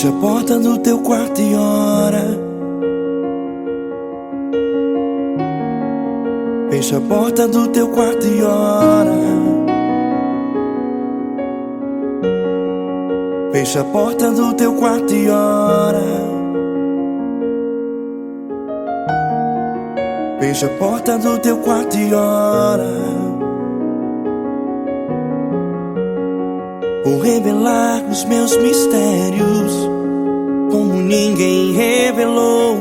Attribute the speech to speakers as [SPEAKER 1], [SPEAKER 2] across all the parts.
[SPEAKER 1] Fecha a porta do teu quarto e ora. Fecha a porta do teu quarto e ora. Fecha a porta do teu quarto e ora. Fecha a porta do teu quarto e ora. Vou revelar os meus mistérios como ninguém revelou.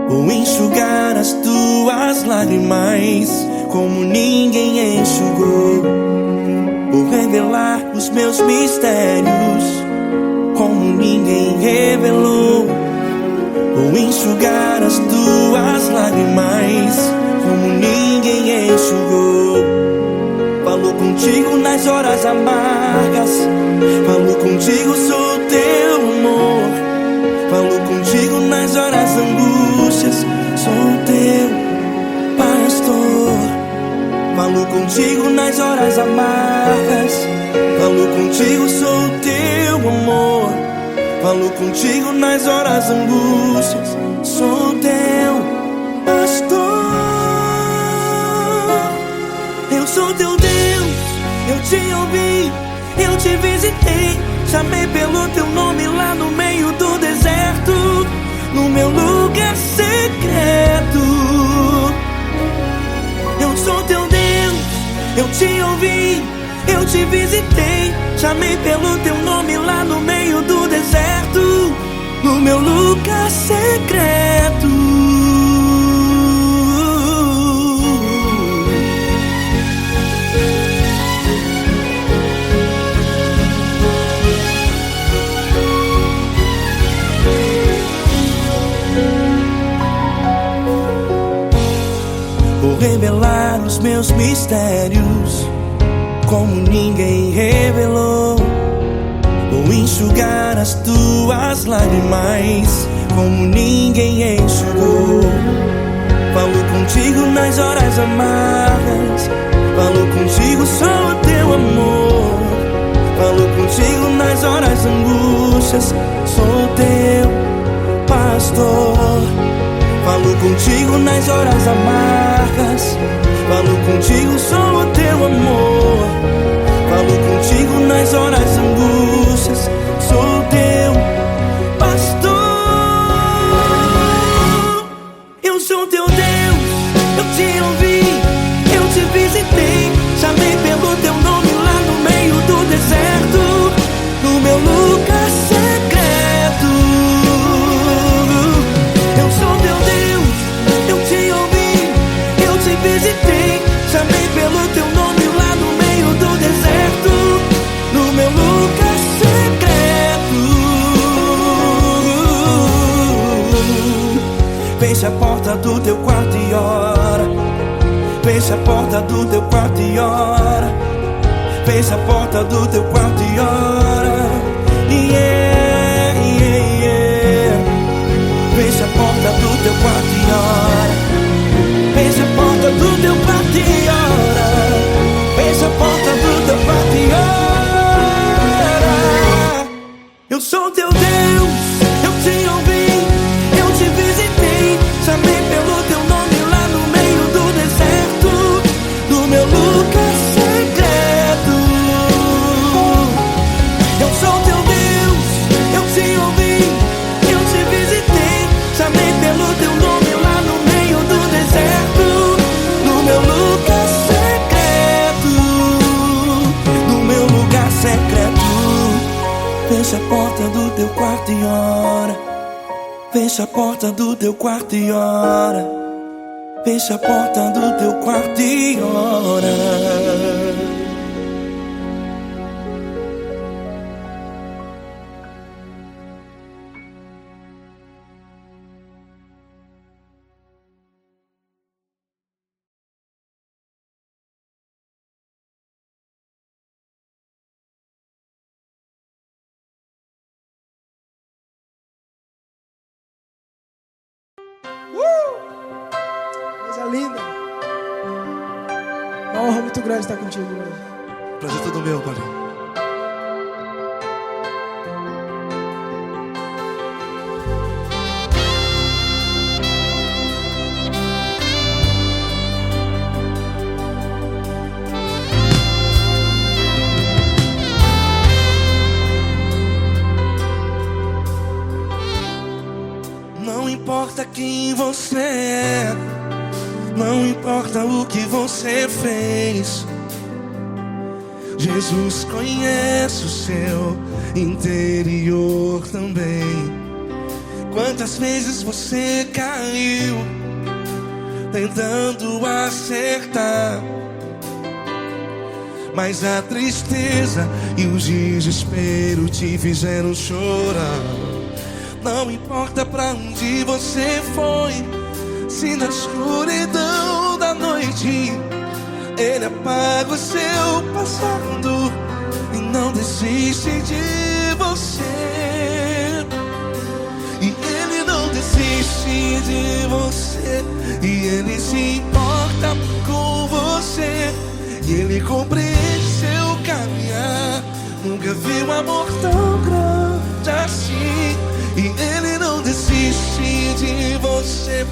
[SPEAKER 1] Vou enxugar as tuas lágrimas como ninguém enxugou. Vou revelar os meus mistérios como ninguém revelou. Vou enxugar as tuas lágrimas como ninguém enxugou. Falo contigo nas horas amargas, falo contigo, sou teu amor. Falo contigo nas horas angústias, sou teu pastor. Falo contigo nas horas amargas, falo contigo, sou teu amor. Falo contigo nas horas angústias, sou teu pastor. Eu sou teu Deus, eu te ouvi, eu te visitei. Chamei pelo teu nome lá no meio do deserto, no meu lugar secreto. Eu sou teu Deus, eu te ouvi, eu te visitei. Chamei pelo teu nome lá no meio do deserto, no meu lugar secreto. Vou revelar os meus mistérios como ninguém revelou. Vou enxugar as tuas lágrimas como ninguém enxugou. Falo contigo nas horas amargas, falo contigo, sou teu amor. Falo contigo nas horas angústias, sou teu pastor. Falo contigo nas horas amargas, falo contigo, sou o teu amor. Falo contigo nas horas angústias, sou teu pastor. Eu sou teu Deus, eu te ouvi, eu te visitei. Chamei pelo teu nome lá no meio do deserto, no meu lugar secreto. Eu sou teu Deus, eu te ouvi, eu te visitei. Chamei pelo teu nome lá no meio do deserto, no meu lugar secreto. Fecha a porta do teu quarto e ora. Fecha a porta do teu quarto e ora. Fecha a porta do teu quarto e ora. Yeah, yeah, yeah. Fecha a porta do teu quarto e ora. Fecha a porta do teu quarto e ora. Fecha a porta do teu quarto e ora. Eu sou teu Deus, eu te ouvi, eu te visitei. Chamei pelo teu nome lá no meio do deserto, no meu lugar secreto. Eu sou teu Deus, eu te ouvi, eu te visitei. Chamei pelo teu nome lá no meio do deserto, no meu lugar secreto, no meu lugar secreto. Fecha a porta do teu quarto e ora. Fecha a porta do teu quarto e ora. Fecha a porta do teu quarto e ora.
[SPEAKER 2] Coisa linda. Uma honra muito grande estar contigo hoje.
[SPEAKER 1] Prazer todo meu, Paulinho. quem você é, não importa o que você fez. Jesus conhece o seu interior também. Quantas vezes você caiu tentando acertar, mas a tristeza e o desespero te fizeram chorar. Não importa pra onde você foi, se na escuridão da noite Ele apaga o seu passado e não desiste de você. E Ele não desiste de você, e Ele se importa com você, e Ele compreende seu caminhar. Nunca vi um amor tão grande assim. E Ele não desiste de você,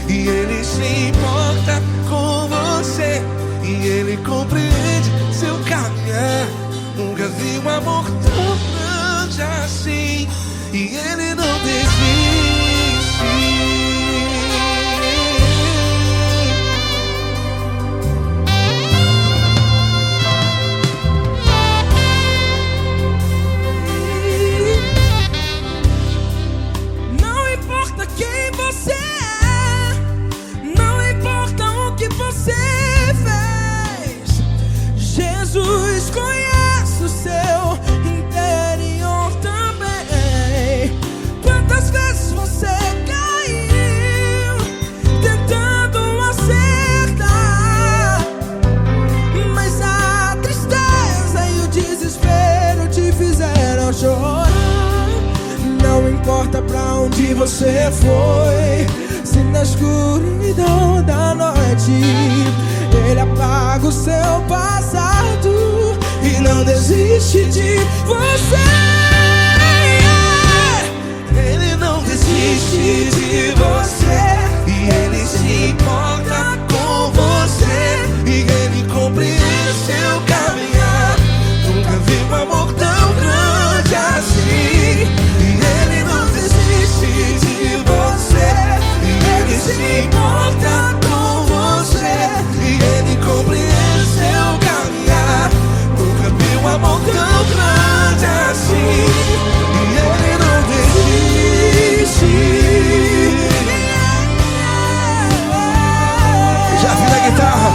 [SPEAKER 1] e Ele se importa com você, e Ele compreende seu caminhar. Nunca vi um amor tão grande assim. E Ele não desiste.
[SPEAKER 2] Não importa quem você é, não importa o que você fez, Jesus conhece o seu interior também. Quantas vezes você caiu tentando acertar, mas a tristeza e o desespero te fizeram chorar. Não importa pra onde você foi, se na escuridão da noite Ele apaga o seu passado e não desiste de você.
[SPEAKER 1] Ele não desiste de você, e Ele se importa com você, e Ele compreende seu caminhar. Nunca vi um amor tão grande assim. E Ele não desiste de você, e Ele se importa com você, e Ele compreende seu caminhar. Nunca vi um amor tão grande assim. E Ele não desiste. Já vi na guitarra.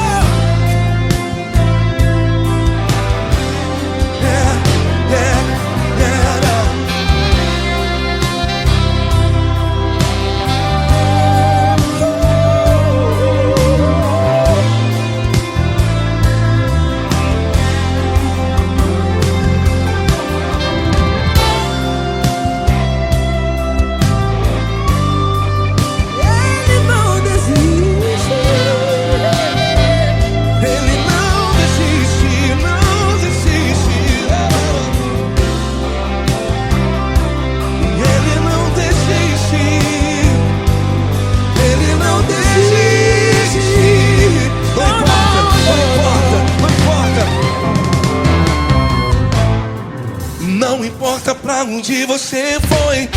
[SPEAKER 1] Não importa pra onde você foi,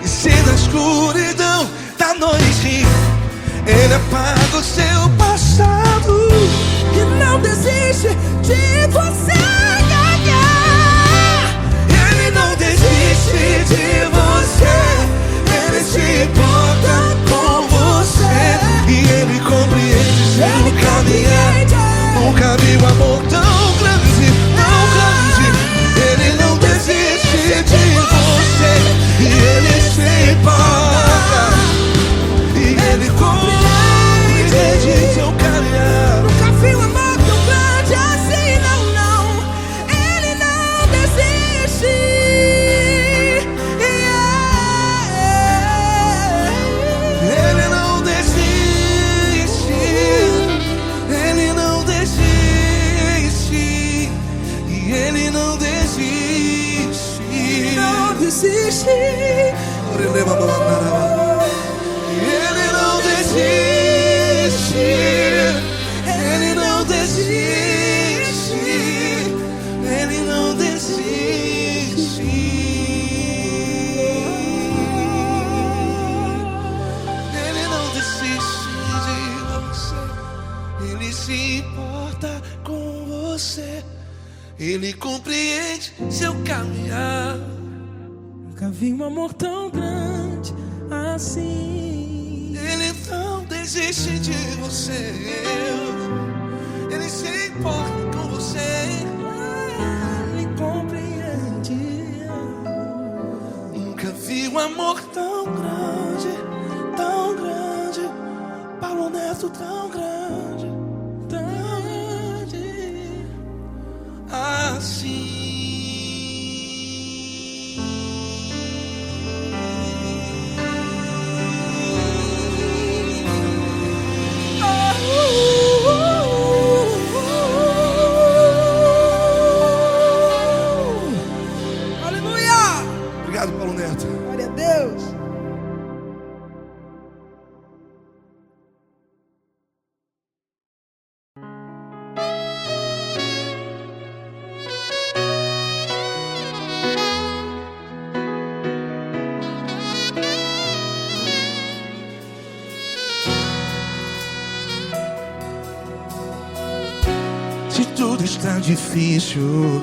[SPEAKER 1] e se na escuridão da noite Ele apaga o seu passado
[SPEAKER 2] E não desiste de você.
[SPEAKER 1] Ele não desiste de você, Ele se importa com você, e Ele compreende seu caminhar. Nunca vi um amor tão grande, tão grande. Ele não desiste de você, e Ele se importa, e Ele compreende seu caminhar.
[SPEAKER 2] Nunca vi um amor tão grande assim, não, não. Ele não desiste.
[SPEAKER 1] Ele não desiste. Ele não desiste. E Ele não desiste.
[SPEAKER 2] Não desiste.
[SPEAKER 1] Ele não desiste. Ele não desiste. Ele não desiste. Ele importa com você. Ele compreende seu caminhar.
[SPEAKER 2] Nunca vi um amor tão grande assim.
[SPEAKER 1] Ele não desiste de você. Ele se importa com você.
[SPEAKER 2] Ele compreende.
[SPEAKER 1] Nunca vi um amor tão grande, tão grande. Paulo Neto tão grande, tão grande assim. Obrigado, Paulo Neto.
[SPEAKER 2] Glória a Deus.
[SPEAKER 1] Se tudo está difícil,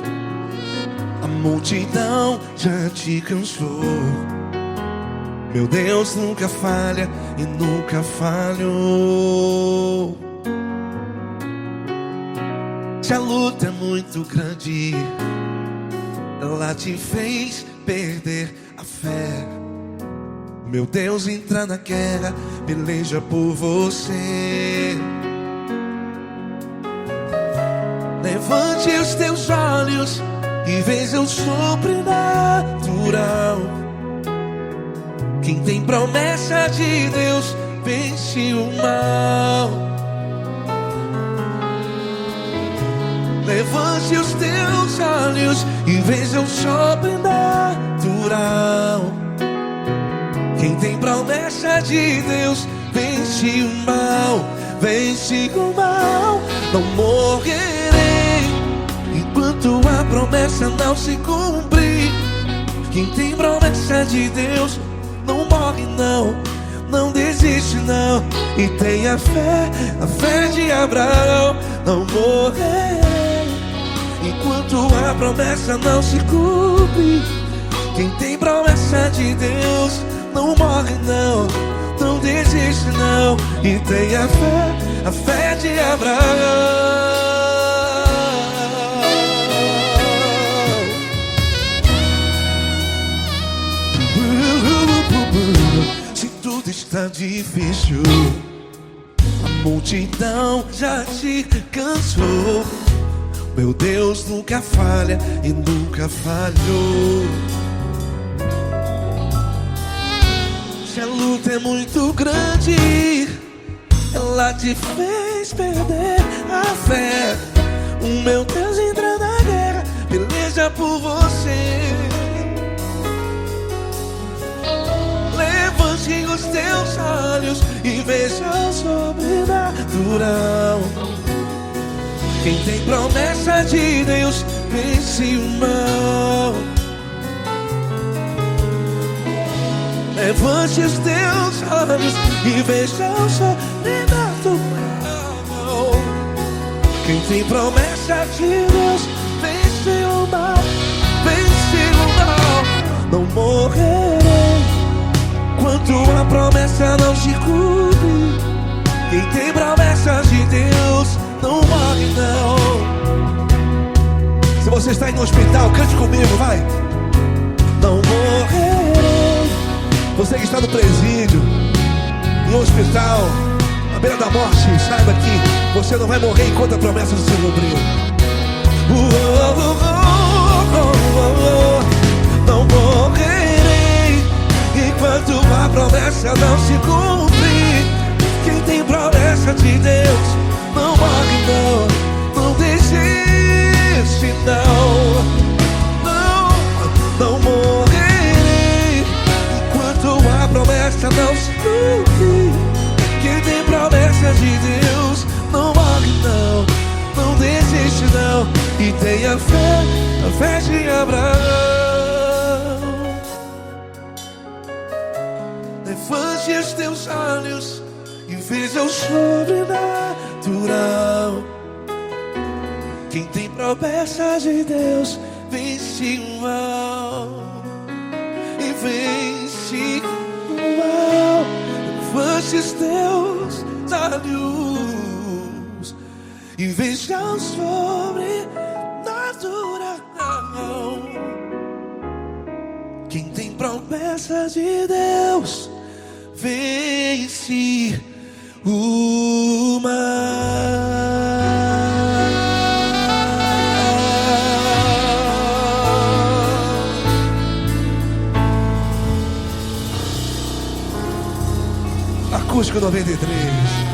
[SPEAKER 1] a multidão já te cansou. Meu Deus nunca falha e nunca falhou. Se a luta é muito grande, ela te fez perder a fé. Meu Deus entra na guerra, peleja por você. Levante os teus olhos e veja o sobrenatural. Quem tem promessa de Deus vence o mal. Levante os teus olhos e veja o sobrenatural. Quem tem promessa de Deus vence o mal. Vence o mal. Não morrerei enquanto a promessa não se cumprir. Quem tem promessa de Deus não morre não, não desiste não. E tenha a fé de Abraão. Não morrerei enquanto a promessa não se cumpre. Quem tem promessa de Deus não morre não, não desiste não. E tenha a fé de Abraão. Se tudo está difícil, a multidão já te cansou. Meu Deus nunca falha e nunca falhou. Se a luta é muito grande, ela te fez perder a fé. O meu Deus entra na guerra, peleja por você. Levante os teus olhos e veja o sobrenatural. Quem tem promessa de Deus vence o mal. Levante os teus olhos e veja o sobrenatural. Quem tem promessa de Deus vence o mal. Vence o mal. Não morrerei enquanto a promessa não se cumpre. Quem tem promessa de Deus não morre não. Se você está aí no hospital, cante comigo, vai. Não morrerei. Você que está no presídio, no hospital, à beira da morte, saiba que você não vai morrer enquanto a promessa não se cumprir. Não morrerei enquanto a promessa não se cumprir. Quem tem promessa de Deus não morre não, não desiste não. Não morrerei enquanto a promessa não se cumprir. Quem tem promessa de Deus não morre não, não desiste não. E tenha a fé de Abraão. Levante os teus olhos e veja o sobrenatural. Quem tem promessa de Deus vence o mal e vence o mal. Levante os teus olhos e veja o sobrenatural. Quem tem promessa de Deus vence o mal. Acústico 93.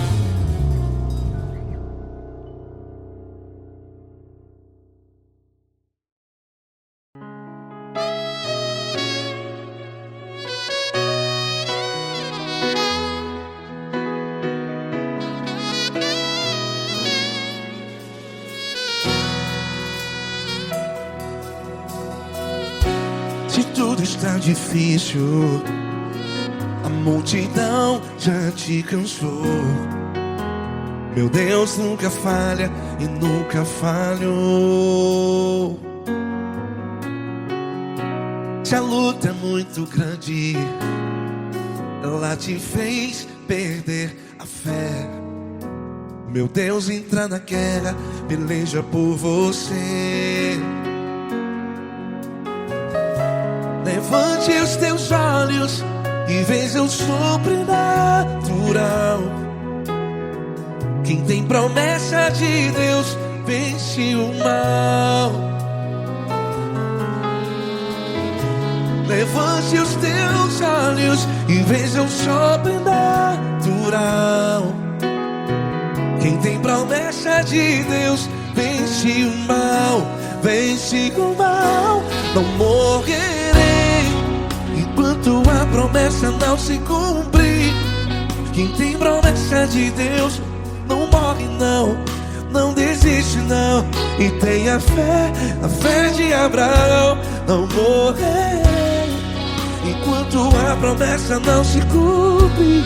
[SPEAKER 1] Se tudo está difícil, a multidão já te cansou. Meu Deus nunca falha e nunca falhou. Se a luta é muito grande, ela te fez perder a fé. Meu Deus entra na guerra, peleja por você. Levante os teus olhos e veja o sobrenatural. Quem tem promessa de Deus vence o mal. Levante os teus olhos e veja o sobrenatural. Quem tem promessa de Deus vence o mal. Vence o mal. Não morrerei enquanto a promessa não se cumprir. Quem tem promessa de Deus não morre não, não desiste não. E tenha fé, a fé de Abraão. Não morrerei enquanto a promessa não se cumpre.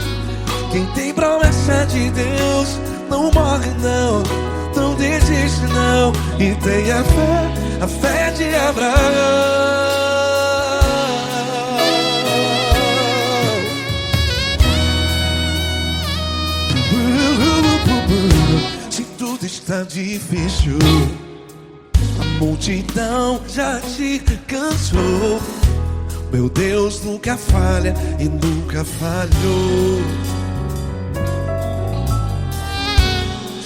[SPEAKER 1] Quem tem promessa de Deus não morre não, não desiste não. E tenha fé, a fé de Abraão. Se tudo está difícil, a multidão já te cansou. Meu Deus nunca falha e nunca falhou.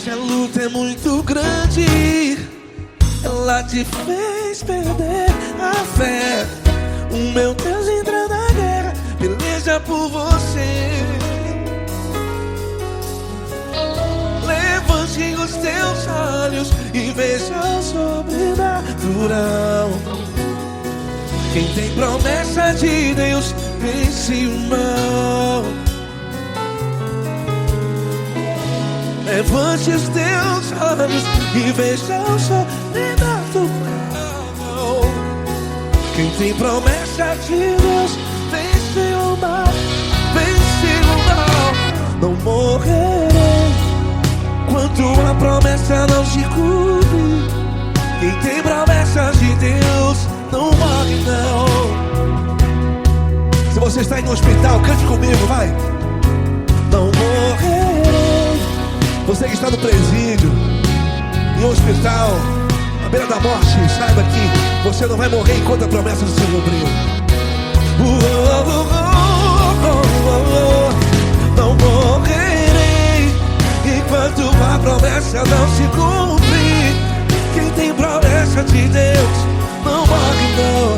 [SPEAKER 1] Se a luta é muito grande, ela te fez perder a fé. O meu Deus entra na guerra, peleja por você. Levante os teus olhos e veja o sobrenatural. Quem tem promessa de Deus vence o mal. Levante os teus olhos e veja o sobrenatural. Quem tem promessa de Deus vence o mal. Vence o mal. Não morrerei enquanto a promessa não se cumpre. Quem tem promessa de Deus não morre não. Se você está em um hospital, cante comigo, vai. Não morrerei. Você que está no presídio, em um hospital, à beira da morte, saiba que você não vai morrer enquanto a promessa não se cumpriu. Não morrerei enquanto a promessa não se cumprir. Quem tem promessa de Deus não morre não,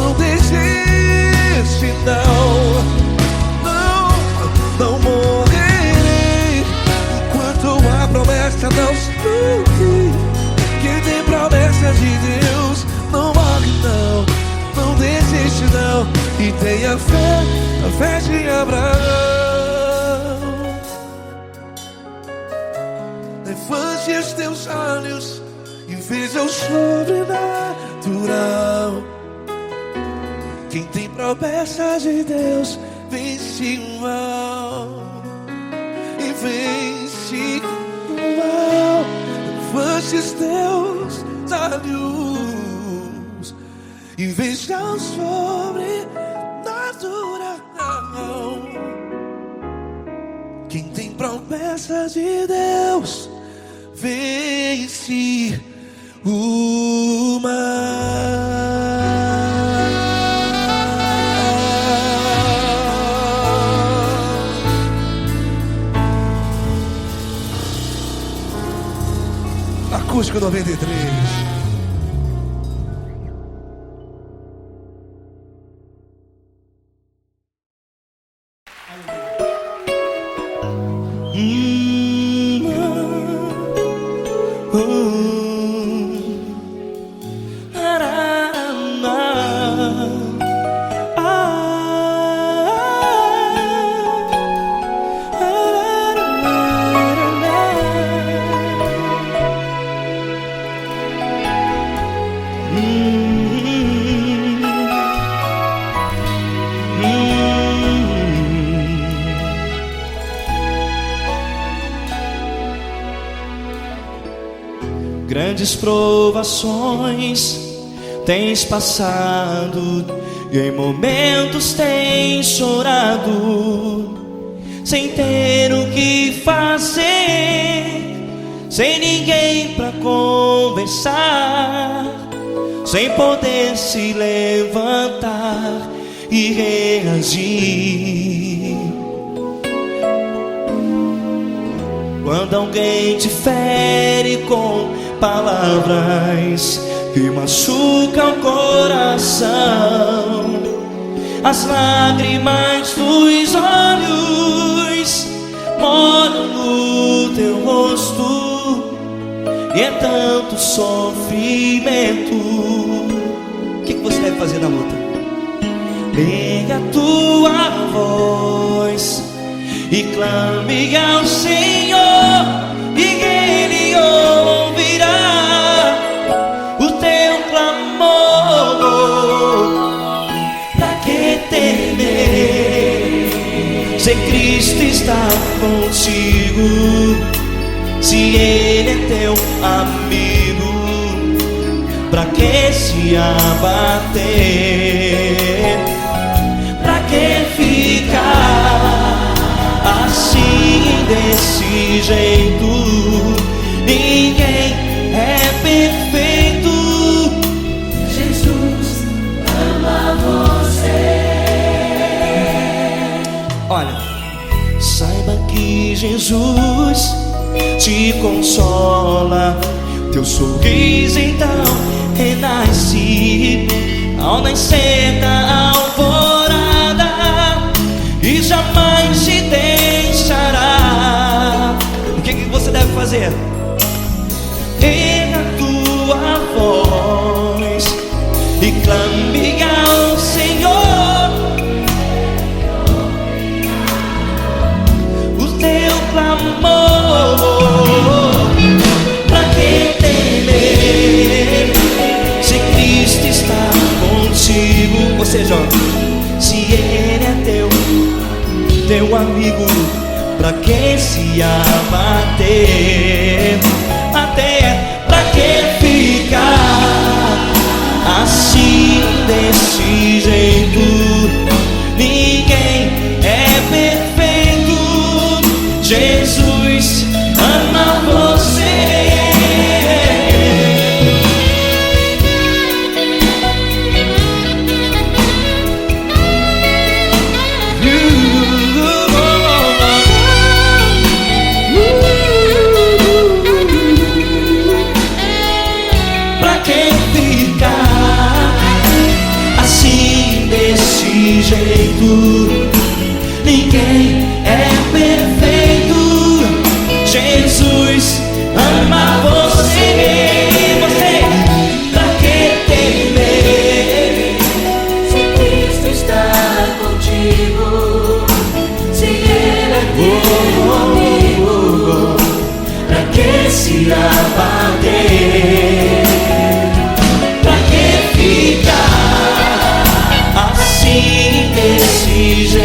[SPEAKER 1] não desiste não. Não morrerei enquanto a promessa não se cumprir. Quem tem promessa de Deus não morre não, não desiste não. E tenha fé, a fé de Abraão. Levante os teus olhos e veja o sobrenatural. Quem tem promessa de Deus vence o mal. E vence o mal. fechas teus olhos e veja o sobrenatural. Quem tem promessas de Deus vence o mal. Acústico 93.
[SPEAKER 3] Grandes provações tens passado e em momentos tens chorado, sem ter o que fazer, sem ninguém pra conversar, sem poder se levantar e reagir. Quando alguém te fere com palavras que machucam o coração, as lágrimas dos olhos molham no teu rosto, e é tanto sofrimento. O que você deve fazer na luta? Erga a tua voz e clame ao Senhor, e Ele ouvirá o teu clamor. Pra que temer, se Cristo está contigo, se Ele é teu amigo? Pra que se abater? Pra que ficar assim, desse jeito? Ninguém é perfeito.
[SPEAKER 4] Jesus ama você.
[SPEAKER 3] Olha, saiba que Jesus te consola, teu sorriso então renasce ao nascer da alvorada e jamais te deixará. O que você deve fazer? Erga a tua voz e clame ao Senhor, o teu clamor. Pra que temer, se Cristo está contigo? Ou seja, se Ele é teu amigo, pra que se abater? Até pra que ficar assim, desse jeito? Ninguém é perfeito. Jesus ama você. Ninguém é perfeito. Jesus ama você. Você, pra que temer,
[SPEAKER 4] se Cristo está contigo, se Ele é teu amigo? Pra que se abater? Pra que ficar
[SPEAKER 3] assim, desse jeito?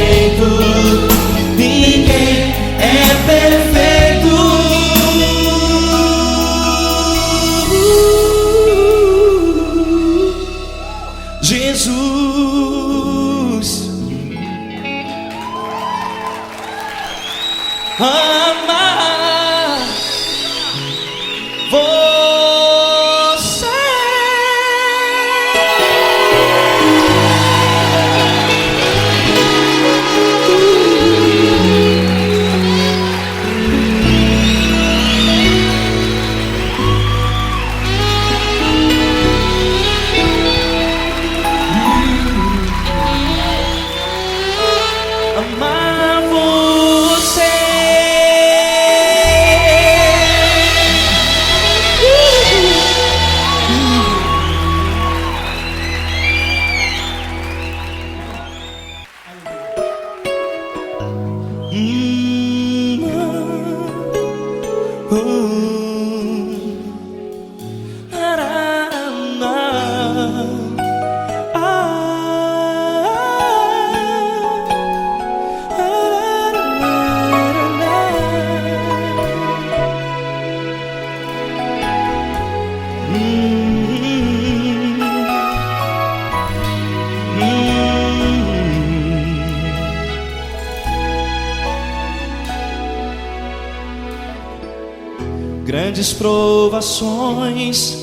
[SPEAKER 3] Grandes provações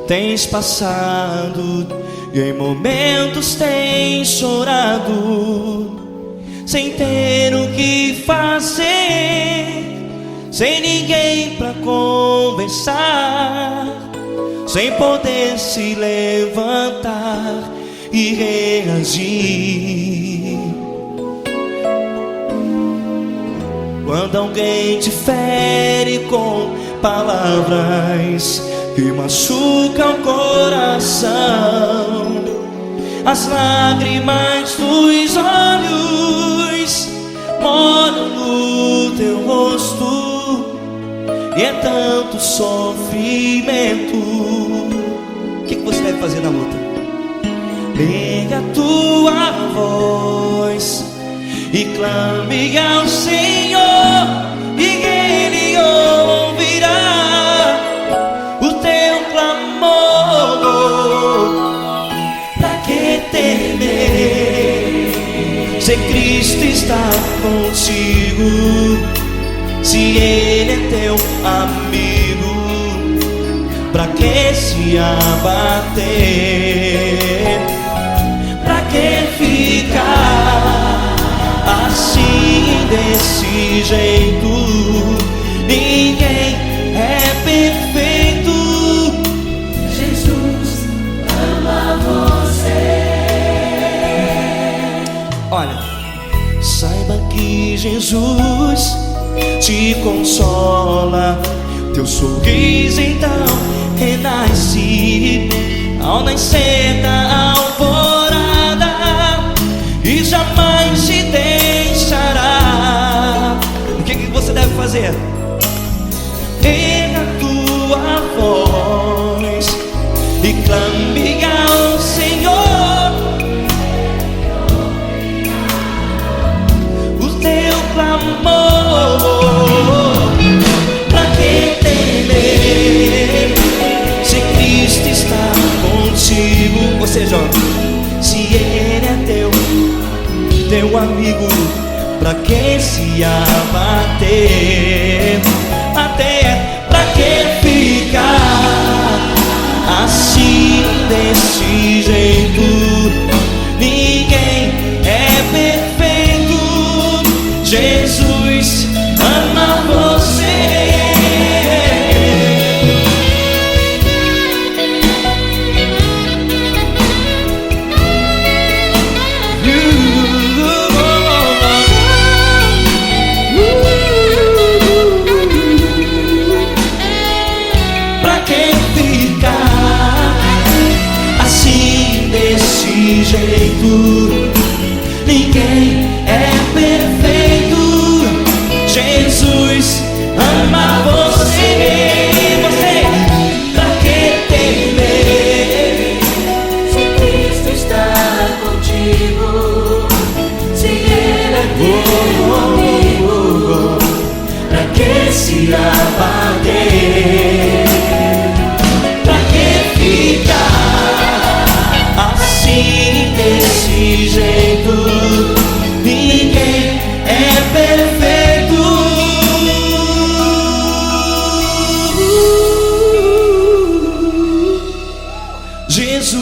[SPEAKER 3] tens passado e em momentos tens chorado, sem ter o que fazer, sem ninguém pra conversar, sem poder se levantar e reagir. Quando alguém te fere com palavras que machucam o coração, as lágrimas dos olhos molham no teu rosto, e é tanto sofrimento. O que você deve fazer na luta? Erga a tua voz e clame ao Senhor, e Ele ouvirá o teu clamor. Pra que temer, se Cristo está contigo, se Ele é teu amigo? Pra que se abater? Pra que ficar assim, desse jeito? Ninguém é perfeito.
[SPEAKER 4] Jesus ama você.
[SPEAKER 3] Olha, saiba que Jesus te consola, teu sorriso então renasce ao nascer da alvorada, e jamais te deixará. O que você deve fazer? Erga a tua voz e clame ao Senhor, o teu clamor. Pra que temer, se Cristo está contigo? Ou seja, se Ele é teu amigo, pra que se abater? Até pra que ficar assim, desse jeito? Ninguém é perfeito. Jesus ama você. Jeito, ninguém é perfeito. Jesus ama você. Você, pra que temer,
[SPEAKER 4] Se Cristo está contigo, se Ele é teu amigo, pra que se abater?
[SPEAKER 3] pra que ficar assim, desse jeito? Ninguém é perfeito. Jesus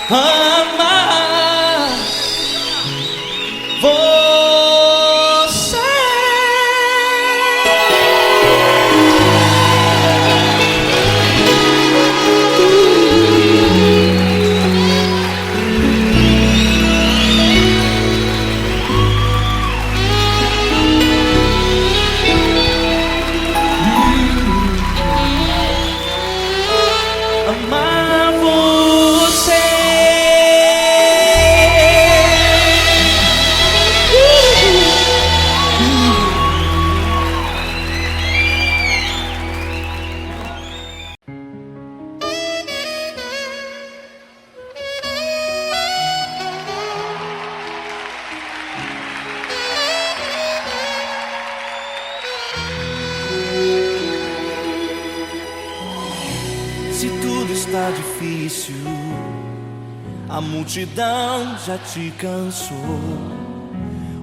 [SPEAKER 3] ama você. Amar você. está difícil, a multidão já te cansou.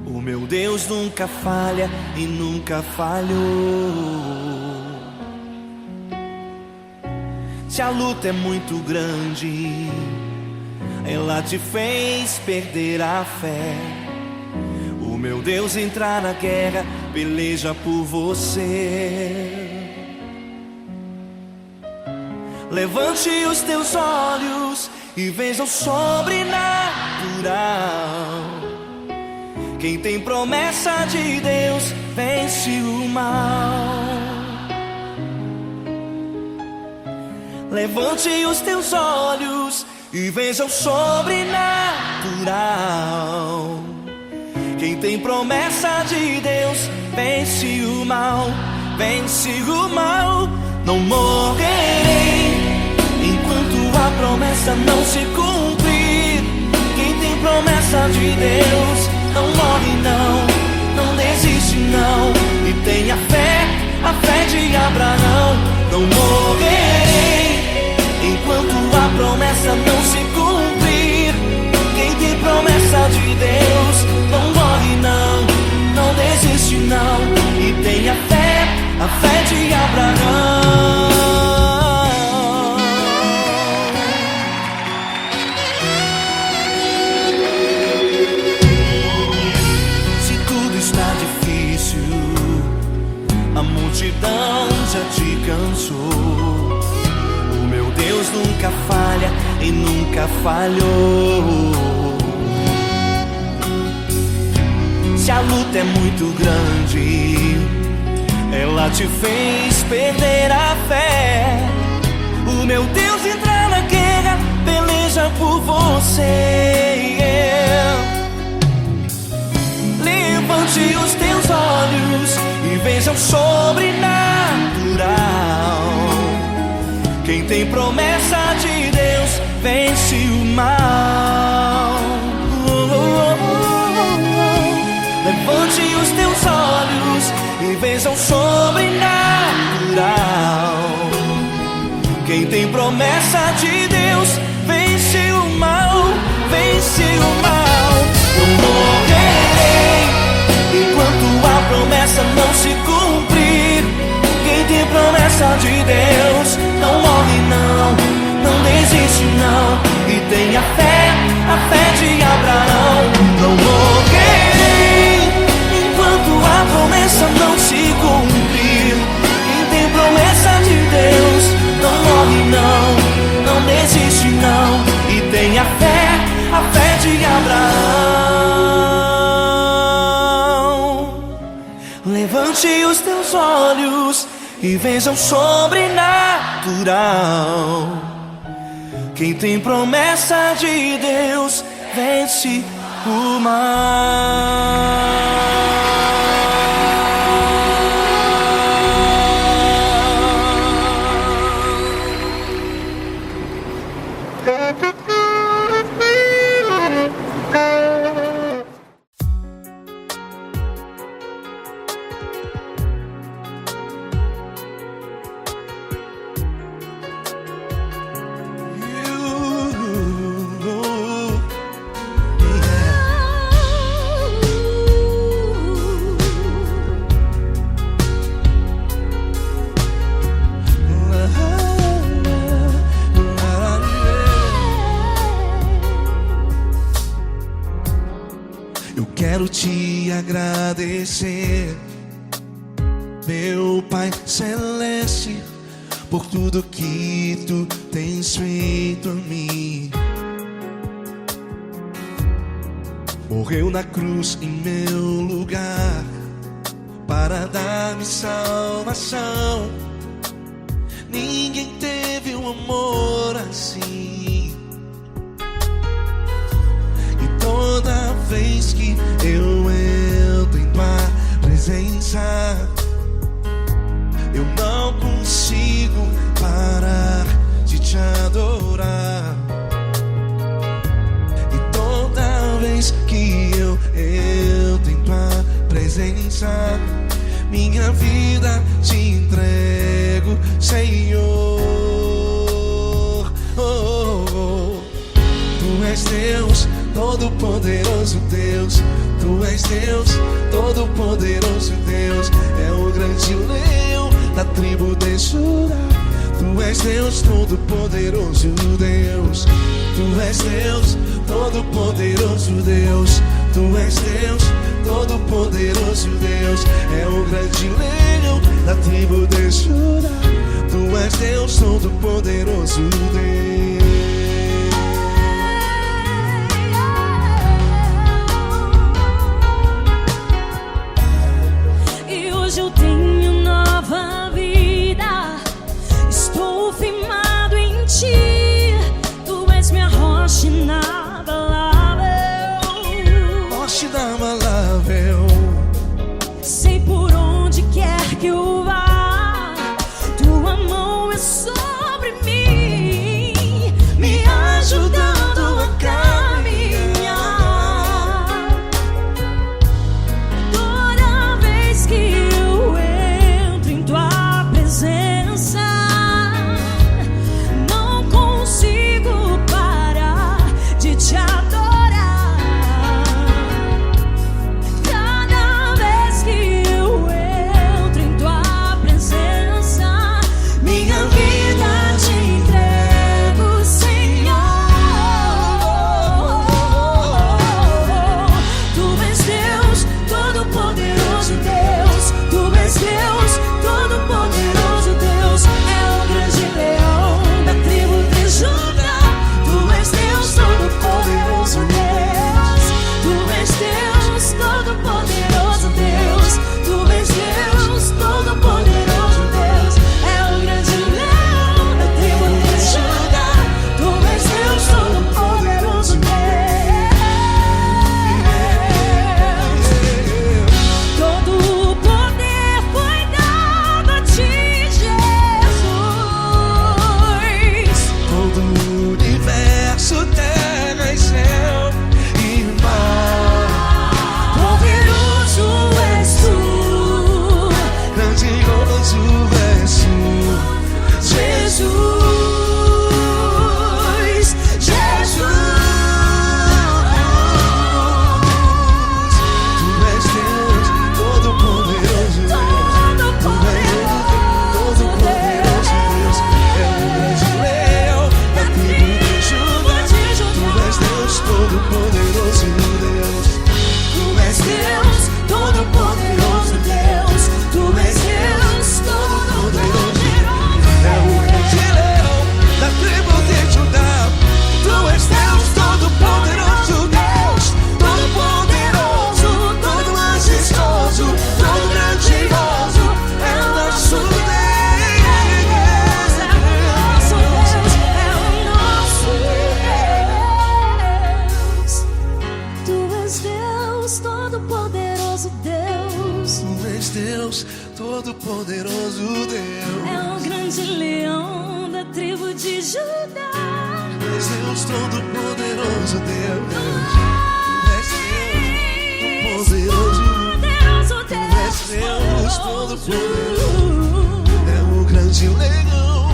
[SPEAKER 3] O meu Deus nunca falha e nunca falhou. Se a luta é muito grande, ela te fez perder a fé. O meu Deus entrar na guerra, peleja por você. Levante os teus olhos e veja o sobrenatural. Quem tem promessa de Deus vence o mal. Levante os teus olhos e veja o sobrenatural. Quem tem promessa de Deus vence o mal, vence o mal. Não morrerei enquanto a promessa não se cumprir. Quem tem promessa de Deus não morre não, não desiste não. E tenha fé, a fé de Abraão. Não morrerei enquanto a promessa não se cumprir. Quem tem promessa de Deus não morre não, não desiste não. E tenha fé, a fé de Abraão. Se tudo está difícil, a multidão já te cansou. O meu Deus nunca falha e nunca falhou. Se a luta é muito grande, ela te fez perder a fé. O meu Deus entra na guerra, peleja por você. Levante os teus olhos e veja o sobrenatural. Quem tem promessa de Deus vence o mal. Levante os teus olhos e veja o sobrenatural. Quem tem promessa de Deus vence o mal, vence o mal. Não morrerei enquanto a promessa não se cumprir. Quem tem promessa de Deus não morre não, não desiste não. E tenha fé, a fé de Abraão. Não morrerei enquanto a promessa não se cumprir. Quem tem promessa de Deus não morre não, não desiste não. E tenha fé, a fé de Abraão. Levante os teus olhos e veja o sobrenatural. Quem tem promessa de Deus vence o mal.
[SPEAKER 2] Quero te agradecer, meu Pai Celeste, por tudo que tu tens feito a mim. Morreu na cruz em meu lugar para dar-me salvação. Ninguém teve um amor assim. E toda vez que eu entro em tua presença, eu não consigo parar de te adorar. E toda vez que eu entro em tua presença, minha vida te entrego, Senhor. és Deus, todo-poderoso Deus. Tu és Deus, todo-poderoso Deus. É o grande leão da tribo de Judá. Tu és Deus, todo-poderoso Deus. Tu és Deus, todo-poderoso Deus. Tu és Deus, todo-poderoso Deus. É o grande leão da tribo de Judá. Tu és Deus, todo-poderoso Deus.
[SPEAKER 5] E hoje eu tenho nova vida. Estou firmado em ti. Tu és minha rocha inabalável.
[SPEAKER 2] Rocha inabalável.
[SPEAKER 5] Sei por onde quer que eu vá, tua mão é sobre mim, me ajudando a caminhar. Toda vez que eu entro em tua presença, não consigo parar de te adorar. Cada vez que eu entro em tua presença, minha vida te entrego, Senhor. Tu és Deus, todo-poderoso Deus. Tu és Deus, todo-poderoso Deus. É o grande leão da tribo de Judá. Tu és Deus, todo-poderoso Deus. Tu és Deus, todo-poderoso Deus. Tu és Deus, todo-poderoso Deus. É o grande leão da tribo de Judá. Tu és Deus, todo-poderoso Deus. Todo o poder foi dado a ti, Jesus.
[SPEAKER 2] Todo o universo, terra e céu e mar.
[SPEAKER 5] Poderoso és tu,
[SPEAKER 2] Grandioso és tu,
[SPEAKER 5] Jesus. Jesus.
[SPEAKER 2] Tu és Deus, todo-poderoso Deus. Tu és Deus, todo-poderoso Deus. É o grande leão da tribo de Judá. Tu és Deus, todo-poderoso Deus.
[SPEAKER 5] Tu és Deus, todo-poderoso Deus. Tu és Deus, todo-poderoso.
[SPEAKER 2] É o grande leão da tribo de Judá. Tu és Deus, todo-poderoso Deus. Todo-poderoso, todo majestoso, todo grandioso. É o nosso Deus.
[SPEAKER 5] É o nosso Deus, é o nosso Deus. Tu és Deus, todo-poderoso Deus.
[SPEAKER 2] Tu és Deus, todo-poderoso Deus.
[SPEAKER 5] É o grande leão da tribo de Judá.
[SPEAKER 2] Tu és Deus, todo-poderoso Deus. Tu és Deus,
[SPEAKER 5] Poderoso
[SPEAKER 2] Tu és Deus,
[SPEAKER 5] Deus.
[SPEAKER 2] todo-poderoso. É o grande leão.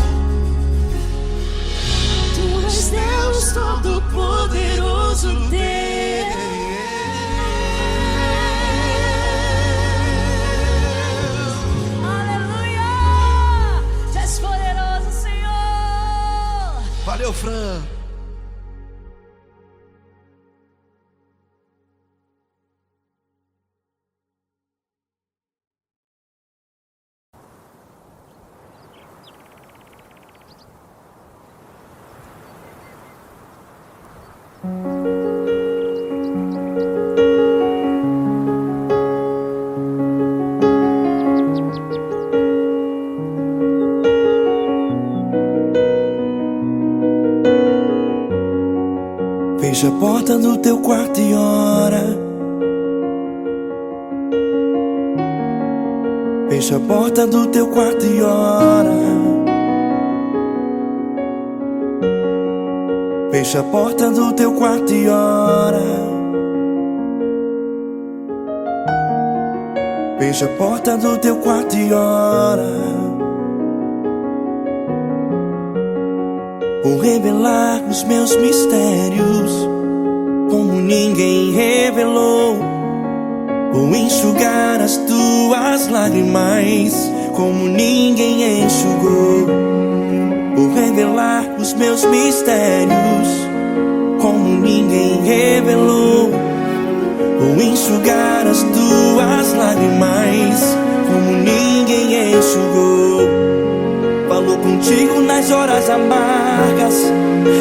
[SPEAKER 5] Tu és Deus, todo-poderoso Deus. Aleluia! Tu és poderoso, Senhor.
[SPEAKER 2] Valeu, Fran. Fecha a porta do teu quarto e ora. Fecha a porta do teu quarto e ora. Fecha a porta do teu quarto e ora. Fecha a porta do teu quarto e ora.
[SPEAKER 3] Vou revelar os meus mistérios como ninguém revelou. Vou enxugar as tuas lágrimas como ninguém enxugou. Vou revelar os meus mistérios como ninguém revelou. Vou enxugar as tuas lágrimas como ninguém enxugou. Falo contigo nas horas amargas,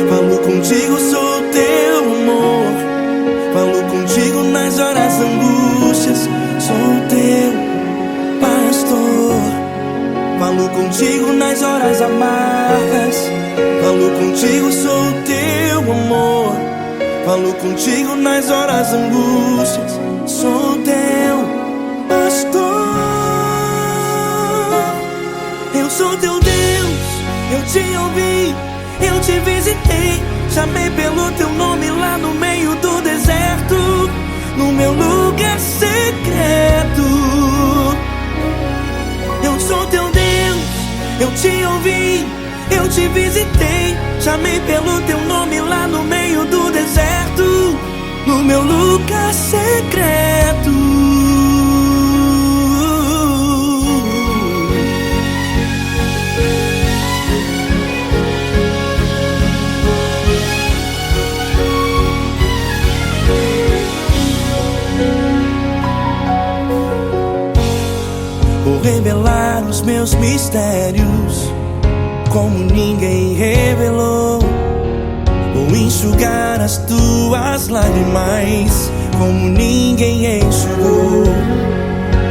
[SPEAKER 3] falo contigo, sou teu amor. Falo contigo nas horas angústias, sou teu pastor. Falo contigo nas horas amargas, falo contigo, sou teu amor. Falo contigo nas horas angústias, sou teu pastor. Eu sou teu Deus, eu te ouvi, eu te visitei. Chamei pelo teu nome lá no meio do deserto, no meu lugar secreto. Eu sou teu Deus, eu te ouvi, eu te visitei. Chamei pelo teu nome lá no meio do deserto, no meu lugar secreto. Vou revelar os meus mistérios como ninguém revelou. Vou enxugar as tuas lágrimas como ninguém enxugou.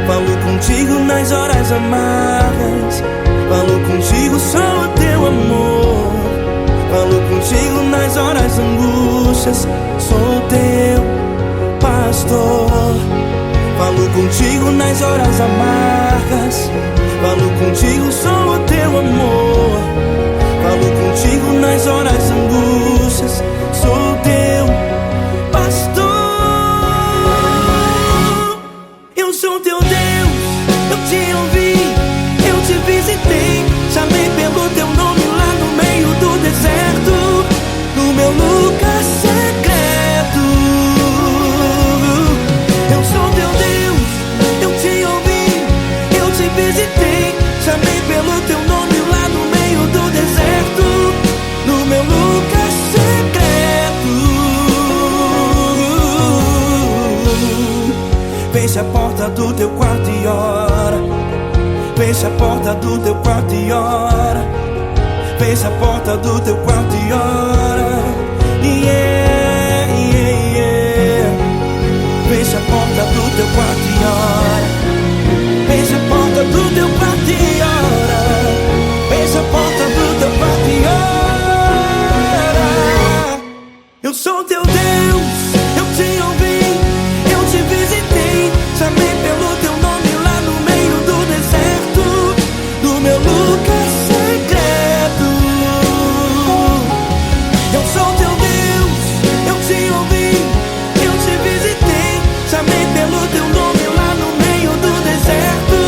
[SPEAKER 3] Falo contigo nas horas amargas, falo contigo, sou teu amor. Falo contigo nas horas angústias, sou teu pastor. Falo contigo nas horas amargas, falo contigo, sou o teu amor. Falo contigo nas horas angústias, sou teu pastor. Eu sou teu Deus, eu te ouvi, eu te visitei. Chamei pelo teu nome lá no meio do deserto, no meu lugar secreto. Eu sou teu Deus, eu te ouvi, eu te visitei. Chamei pelo teu nome lá no meio do deserto, no meu lugar secreto. Fecha a porta do teu quarto e ora. Fecha a porta do teu quarto e ora. Fecha a porta do teu quarto e ora. Yeah, yeah, yeah. Fecha a porta do teu quarto e ora. Fecha a porta do teu quarto e ora. Fecha a porta do teu quarto e ora. Eu sou teu Deus, eu te ouvi, eu te visitei. Chamei pelo teu nome lá no meio do deserto, no meu lugar secreto. Eu sou teu Deus, eu te ouvi, eu te visitei. Chamei pelo teu nome lá no meio do deserto,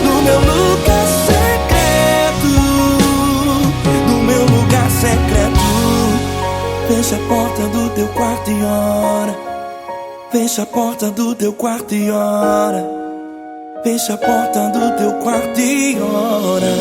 [SPEAKER 3] no meu lugar secreto, no meu lugar secreto. Fecha a porta do teu quarto e ora. Fecha a porta do teu quarto e ora. Fecha a porta do teu quarto e ora.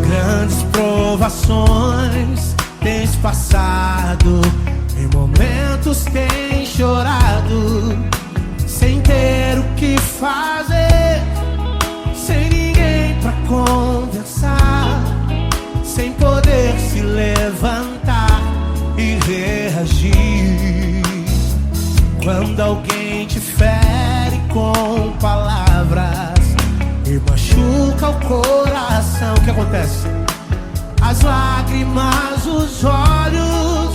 [SPEAKER 2] Grandes provações tens passado, em momentos tens chorado, sem ter o que fazer, sem ninguém pra conversar, sem poder se levantar e reagir.
[SPEAKER 6] Quando alguém te fere com palavras e machuca o coração, o que acontece? As lágrimas, os olhos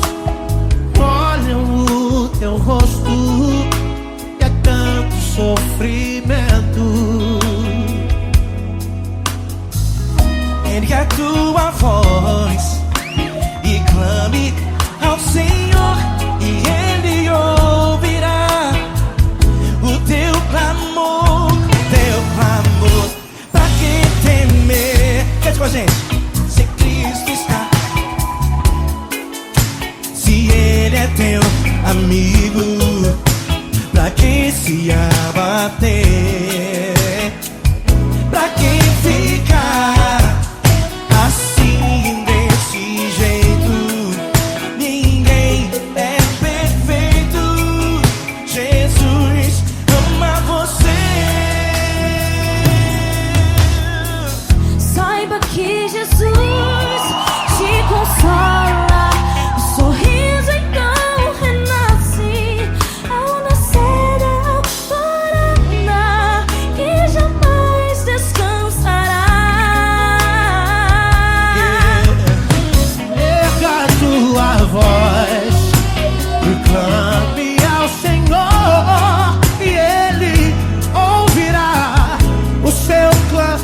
[SPEAKER 6] olham o teu rosto e é tanto sofrimento.
[SPEAKER 3] Ergue a tua voz e clame ao Senhor, e Ele ouvirá o teu clamor, Pra que temer? Cante com a gente. Se Cristo está, se Ele é teu amigo, pra que se abater? Pra que ficar assim desse jeito? Ninguém é perfeito. Jesus ama você.
[SPEAKER 5] Saiba que Jesus te consola. O sorriso então renasce ao nascer da alvorada, que jamais descansará.
[SPEAKER 6] Erga a tua voz e clame ao Senhor, e Ele ouvirá o seu clamor.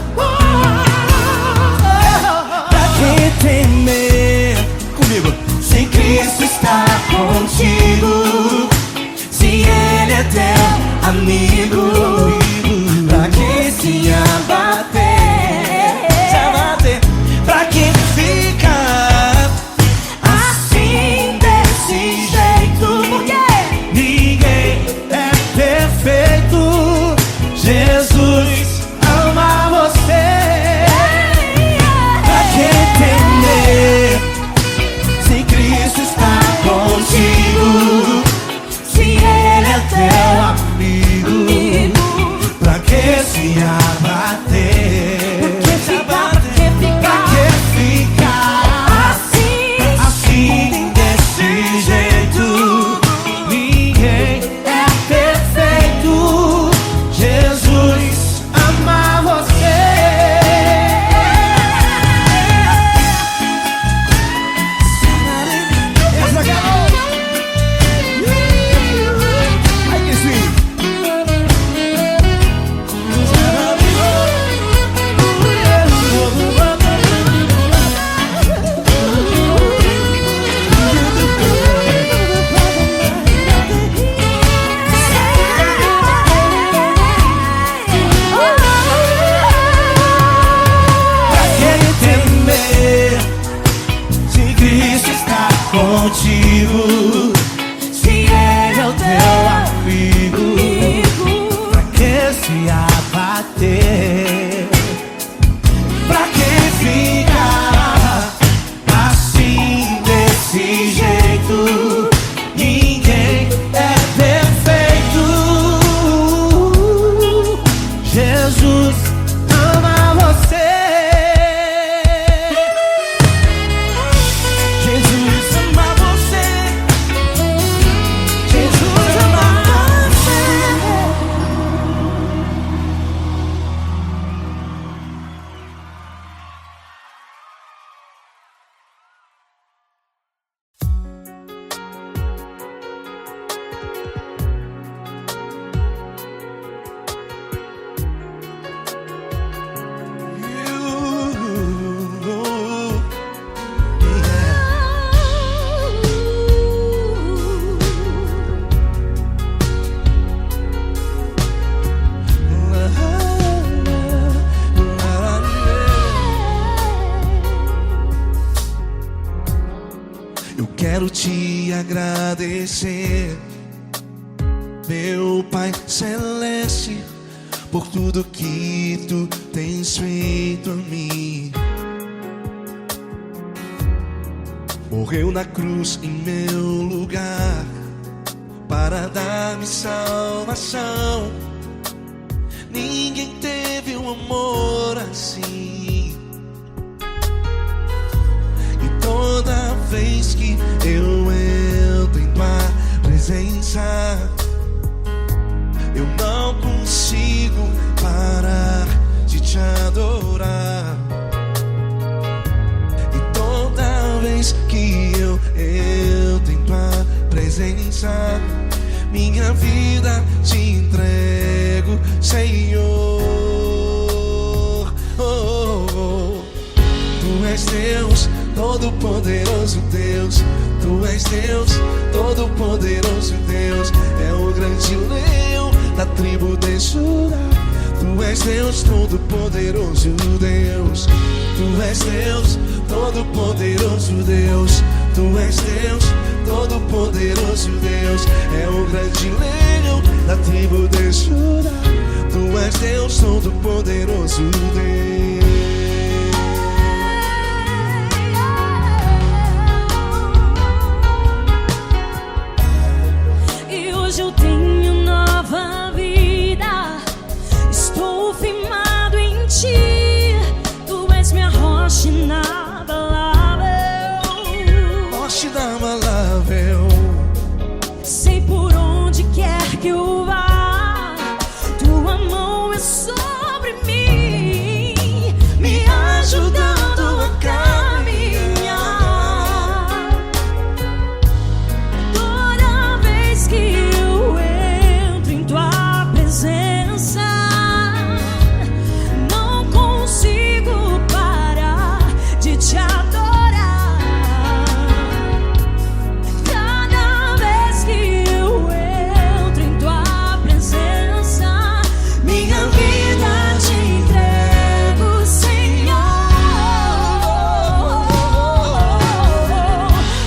[SPEAKER 3] Pra que temer? Comigo. Se Cristo está contigo, se Ele é teu amigo, pra que se abater? Se abater. Pra que ficar assim desse jeito? Porque
[SPEAKER 6] Ninguém é perfeito. Jesus ama você.
[SPEAKER 3] pra que temer? Se Cristo está contigo, se Ele é teu
[SPEAKER 6] Amigo, pra que se abater?
[SPEAKER 5] Pra que
[SPEAKER 6] Pra
[SPEAKER 5] ficar
[SPEAKER 6] que ficar assim desse jeito? Ninguém é perfeito. Jesus ama você. Essa garota. Ai, que sim. Pra que temer? Se Cristo está contigo, se Ele é o teu amigo, pra que se abater? Pra que ficar assim desse jeito? Ninguém é perfeito. Jesus ama você.
[SPEAKER 3] Jesus ama você. Jesus ama você.
[SPEAKER 6] Eu quero te agradecer, meu Pai Celeste, por tudo que tu tens feito a mim. Morreu na cruz em meu lugar para dar-me salvação. Ninguém teve um amor assim. E toda vez que eu entro em tua presença, vez que eu entro em tua presença, minha vida te entrego, Senhor. Tu és Deus, todo-poderoso Deus. Tu és Deus, todo-poderoso Deus. É o grande leão da tribo de Judá. Tu és Deus, todo-poderoso Deus. Tu és Deus, todo-poderoso Deus. Tu és Deus, todo-poderoso Deus. É o grande leão da tribo de Judá. Tu és Deus, todo-poderoso Deus.
[SPEAKER 5] E hoje eu tenho nova vida. Estou firmado em ti. Tu és minha rocha inabalável.
[SPEAKER 6] Rocha inabalável.
[SPEAKER 5] Sei por onde quer que eu vá, tua mão é sobre mim, me ajudando a caminhar. Toda vez que eu entro em tua presença, não consigo parar de te adorar. Cada vez que eu entro em tua presença, minha vida te entrego, Senhor.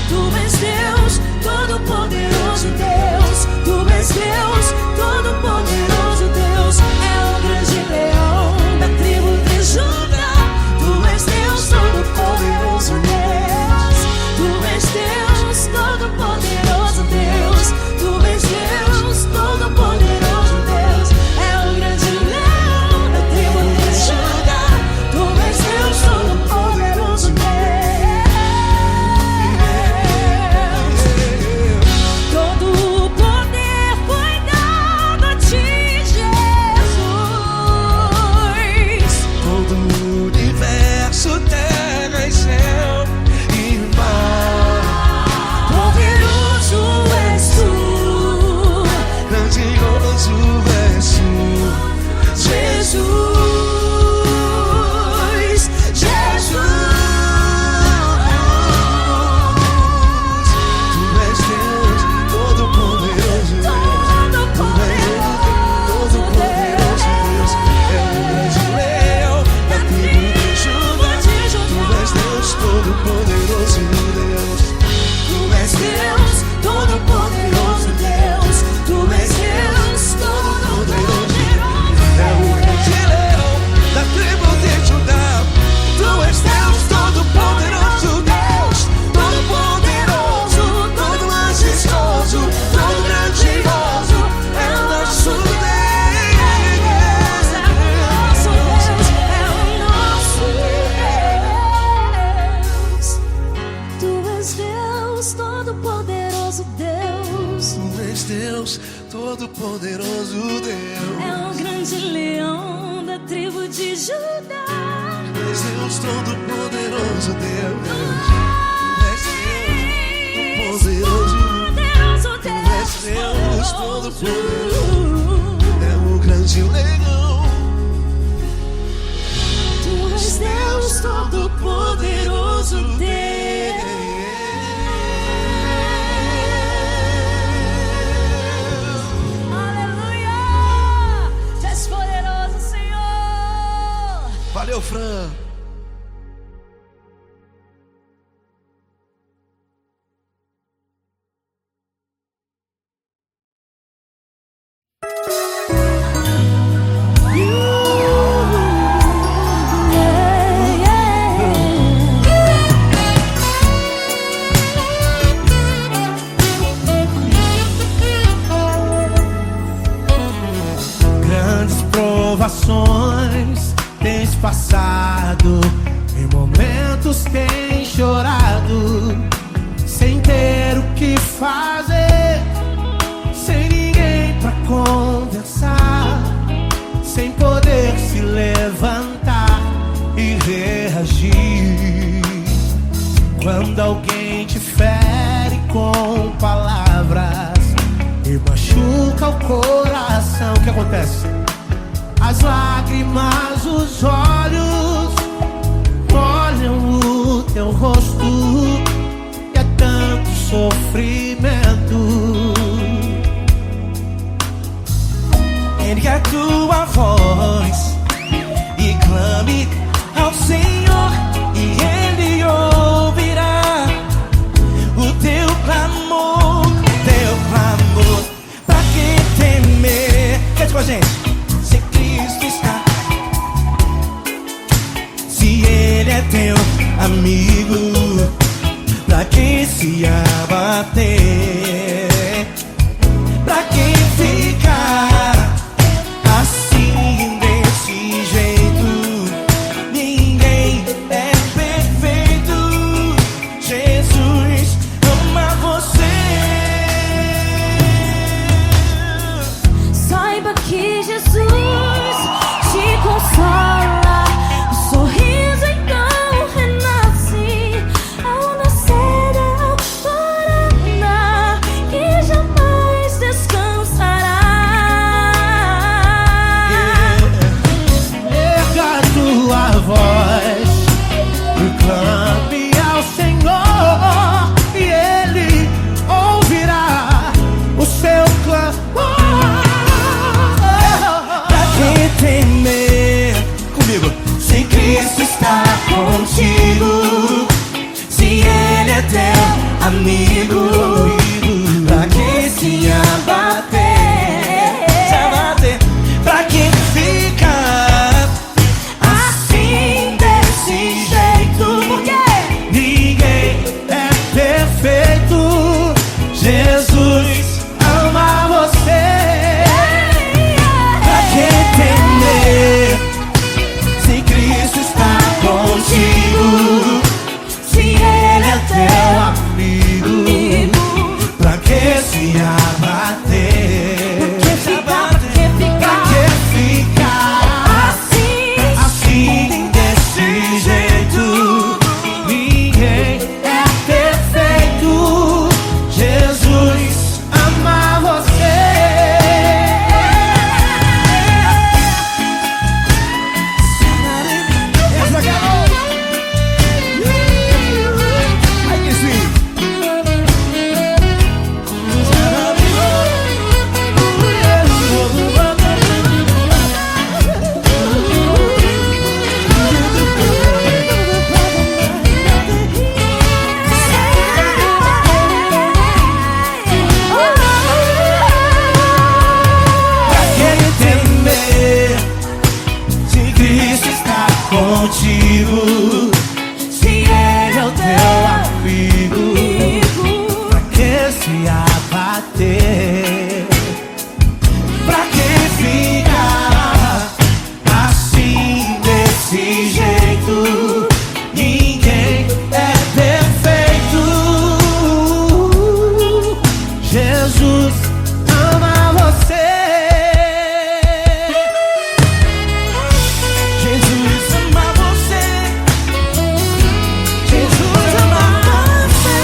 [SPEAKER 5] Tu és Deus, todo-poderoso Deus. Tu és Deus, todo-poderoso Deus. É o grande leão da tribo de Judá. Tu és Deus, todo-poderoso Deus. Tu és Deus, todo-poderoso Deus. Tu és Deus, todo-poderoso Deus. É o grande leão da tribo de Judá. Tu és Deus, todo-poderoso Deus. Todo o poder foi dado a ti, Jesus.
[SPEAKER 6] Todo o universo, terra e céu e mar.
[SPEAKER 5] Poderoso és tu,
[SPEAKER 6] Grandioso és tu,
[SPEAKER 5] Jesus. Jesus.
[SPEAKER 6] Tu és Deus, todo-poderoso Deus. Tu és Deus, todo-poderoso Deus. É o grande leão da tribo de Judá. Tu és Deus, todo-poderoso Deus.
[SPEAKER 5] Tu és Deus, todo-poderoso Deus. Tu és Deus, todo-poderoso.
[SPEAKER 6] É o grande leão da tribo de Judá. Tu és Deus, todo-poderoso Deus. Todo-poderoso, todo majestoso, todo grandioso. É o nosso
[SPEAKER 5] Deus, é o nosso Deus. Tu és Deus, todo-poderoso Deus.
[SPEAKER 6] Tu és Deus, todo-poderoso Deus.
[SPEAKER 5] É o grande leão da tribo de Judá.
[SPEAKER 6] Tu és Deus, todo-poderoso Deus. Tu és Deus, todo-poderoso.
[SPEAKER 5] Poderoso
[SPEAKER 6] Tu és Deus,
[SPEAKER 5] Deus,
[SPEAKER 6] todo-poderoso. É o grande leão.
[SPEAKER 5] Tu és Deus, todo-poderoso Deus. Aleluia! Tu és poderoso, Senhor.
[SPEAKER 6] Valeu, Fran.
[SPEAKER 3] Grandes provações tens passado, em momentos tens chorado, sem ter o que fazer, sem ninguém pra conversar, sem poder se levantar e reagir. Quando alguém te fere com palavras e machuca o coração, o que acontece? As lágrimas, os olhos molham o teu rosto e é tanto sofrimento. Ergue a tua voz e clame ao Senhor e Ele ouvirá o teu clamor, pra que temer? Cante com a gente. Se Cristo está, se Ele é teu amigo, pra que se abater? Pra que ficar assim desse jeito? Ninguém é perfeito. Jesus ama você.
[SPEAKER 5] Saiba que Jesus te consola. O sorriso então renasce ao nascer da alvorada, que jamais descansará.
[SPEAKER 3] Erga a tua voz e clame ao Senhor e Ele ouvirá o seu clamor. Pra que temer? Comigo. Se Cristo está contigo, se Ele é teu amigo, pra que se abater? Pra que ficar assim desse jeito? Porque ninguém é perfeito. Jesus ama você. Pra que temer? Se Cristo está contigo, se Ele é teu amigo, pra que se abater? Pra que ficar assim desse jeito? Ninguém é perfeito. Jesus ama você. Essa galera. Ai, que sim. Pra que temer? Se Cristo está contigo, se Ele é o teu amigo, pra que se abater? Pra que ficar assim desse jeito? Ninguém é perfeito. Jesus ama você. Jesus ama você. Jesus ama você.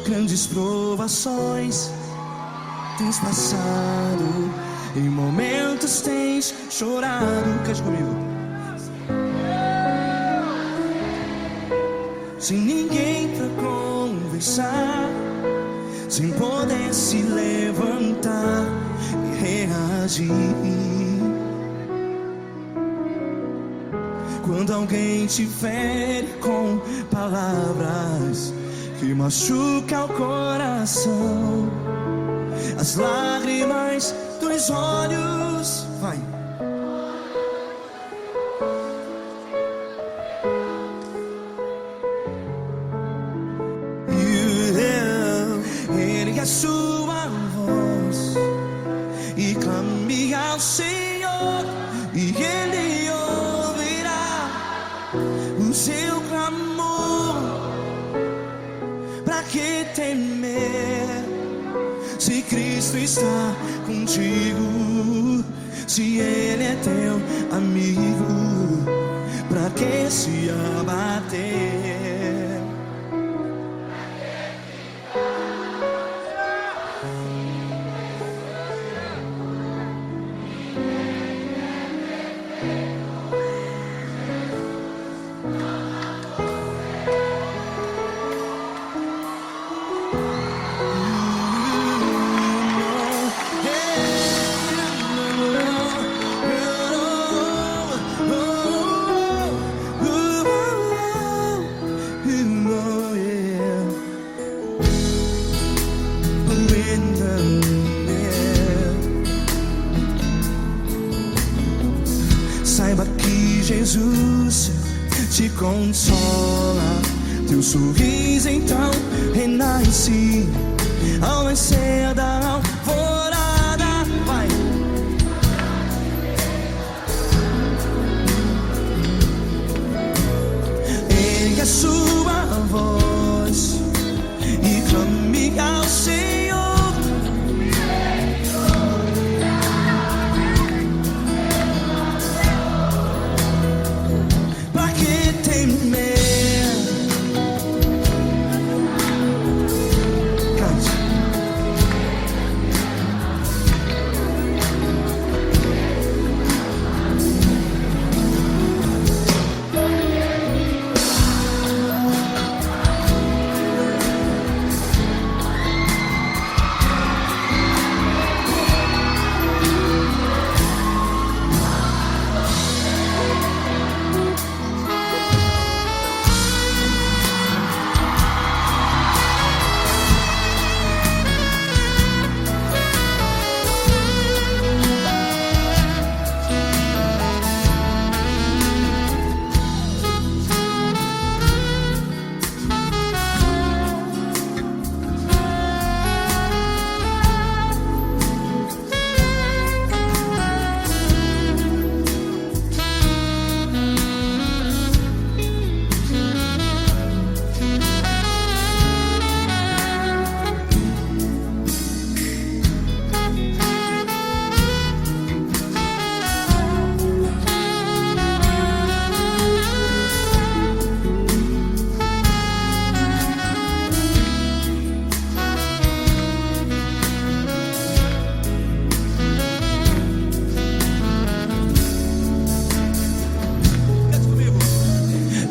[SPEAKER 3] Grandes provações tens passado, em momentos tens chorado. Cante comigo. Sem ninguém pra conversar, sem poder se levantar e reagir. quando alguém te fere com palavras que machucam o coração, as lágrimas dos olhos, vai. Ergue a sua voz e clame ao Senhor, e Ele ouvirá o seu clamor. Pra que temer, se Cristo está contigo? Se Ele é teu amigo, pra que se abater? Saiba que Jesus te consola, teu sorriso então renasce ao nascer da alvorada. Vai. Ergue a sua voz e clame ao Senhor. Pra que temer?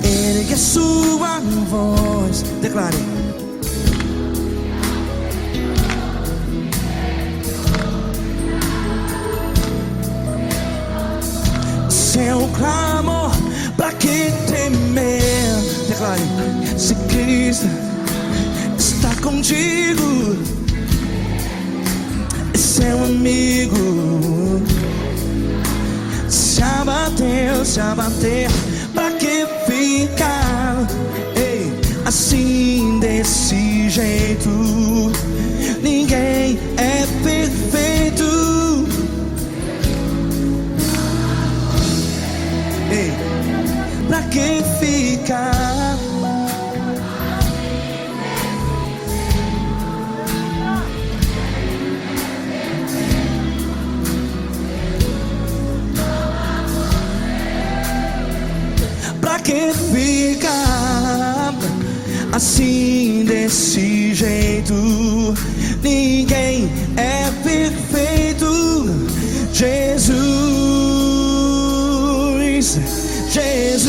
[SPEAKER 3] Ergue a sua voz, declare. Seu clamor, pra que temer? Declare. Se Cristo está contigo, é seu amigo. Se abater, pra que ficar, ei, assim desse jeito? Ninguém é perfeito. Ei, pra que ficar? Pra que ficar assim desse jeito? Ninguém é perfeito. Jesus, Jesus.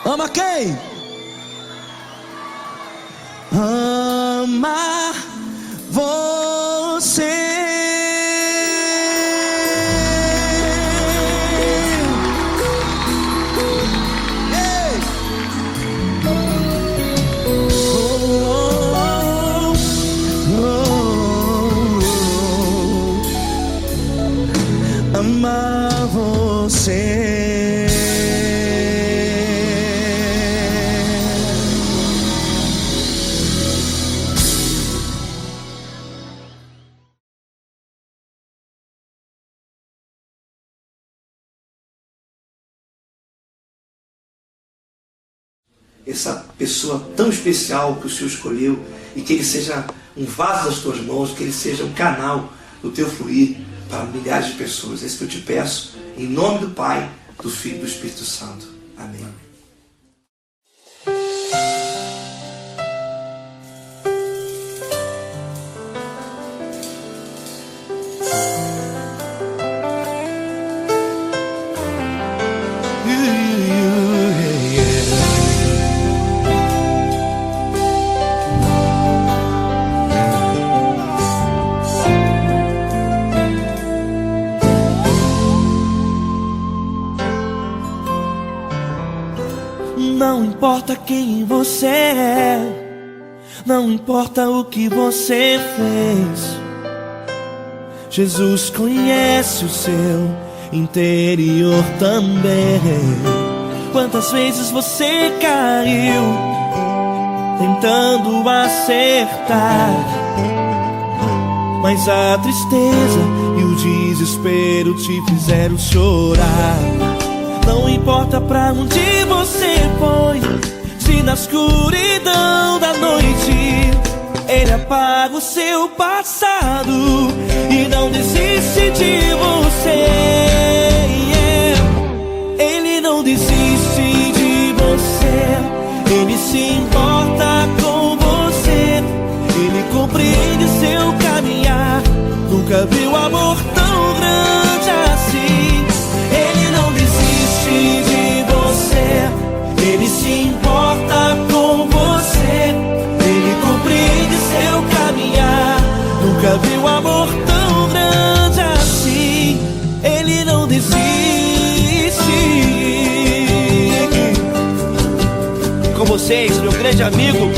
[SPEAKER 3] Ama quem? Ama
[SPEAKER 6] amar você.
[SPEAKER 3] Essa pessoa tão especial que o Senhor escolheu, e que ele seja um vaso das tuas mãos, que ele seja um canal do teu fluir para milhares de pessoas. É isso que eu te peço, em nome do Pai, do Filho e do Espírito Santo. Amém.
[SPEAKER 1] Não importa quem você é, não importa o que você fez, Jesus conhece o seu interior também. Quantas vezes você caiu tentando acertar, mas a tristeza e o desespero te fizeram chorar. Não importa pra onde você foi, se na escuridão da noite Ele apaga o seu passado e não desiste de você. Ele não desiste de você, Ele se importa com você, Ele compreende seu caminhar. Nunca viu amor tão grande assim. Ele não desiste de você, Ele se importa com você, Ele compreende seu caminhar. Nunca viu amor tão grande assim. Ele não desiste. Com vocês, meu grande amigo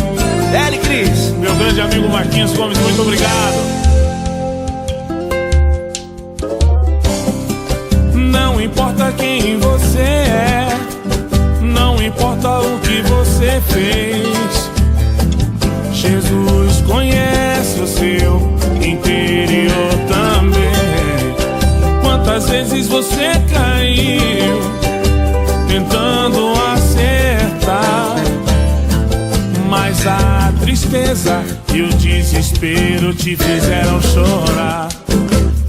[SPEAKER 1] L. Cris.
[SPEAKER 7] Meu grande amigo Marquinhos Gomes, muito obrigado. Não importa quem você é, não importa o que você fez, Jesus conhece o seu interior também. Quantas vezes você caiu tentando acertar, mas a tristeza e o desespero te fizeram chorar.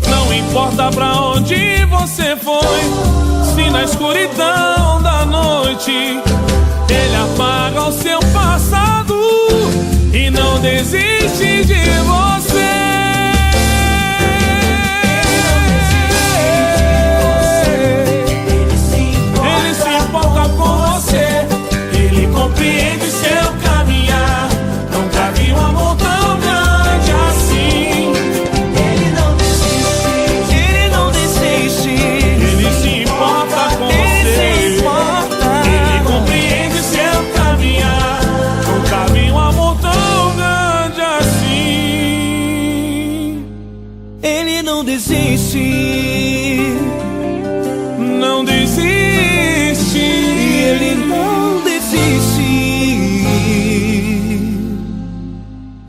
[SPEAKER 7] Não importa pra onde você foi, se na escuridão da noite Ele apaga o seu passado e não desiste de você. Ele se importa com você, Ele compreende seu caminhar. Nunca vi um amor tão grande assim.
[SPEAKER 1] Ele não desiste, Ele não desiste.
[SPEAKER 7] Ele se importa com você, Ele compreende seu caminhar. Nunca vi um amor tão grande assim.
[SPEAKER 1] Ele não desiste,
[SPEAKER 7] Não desiste.
[SPEAKER 1] Ele não desiste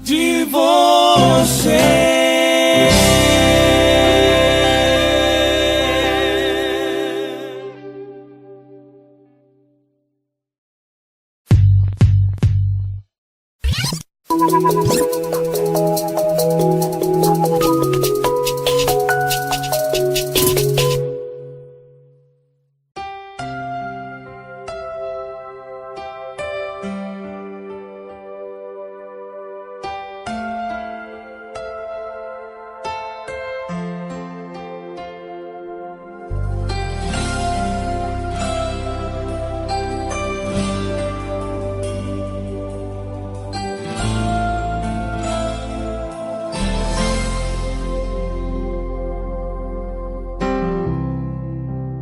[SPEAKER 7] De você.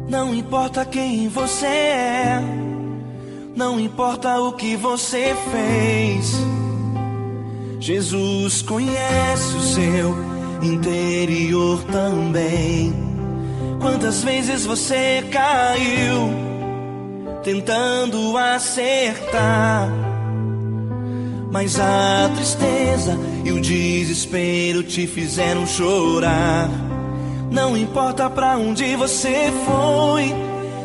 [SPEAKER 1] Não importa quem você é, não importa o que você fez, Jesus conhece o seu interior também.
[SPEAKER 3] Quantas vezes você caiu tentando acertar, mas a tristeza e o desespero te fizeram chorar. Não importa pra onde você foi,